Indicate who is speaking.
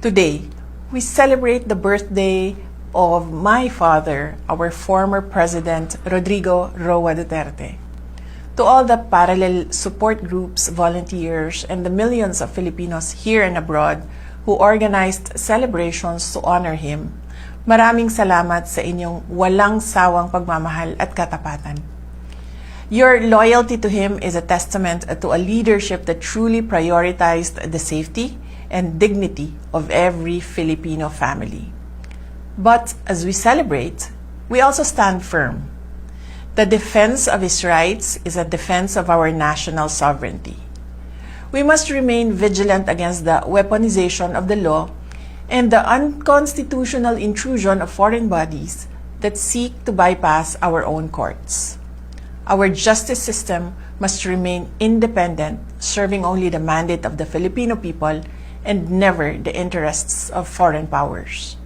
Speaker 1: Today, we celebrate the birthday of my father, our former President Rodrigo Duterte. To all the parallel support groups, volunteers, and the millions of Filipinos here and abroad who organized celebrations to honor him, maraming salamat sa inyong walang sawang pagmamahal at katapatan. Your loyalty to him is a testament to a leadership that truly prioritized the safety and dignity of every Filipino family. But as we celebrate, we also stand firm. The defense of his rights is a defense of our national sovereignty. We must remain vigilant against the weaponization of the law and the unconstitutional intrusion of foreign bodies that seek to bypass our own courts. Our justice system must remain independent, serving only the mandate of the Filipino people and never the interests of foreign powers.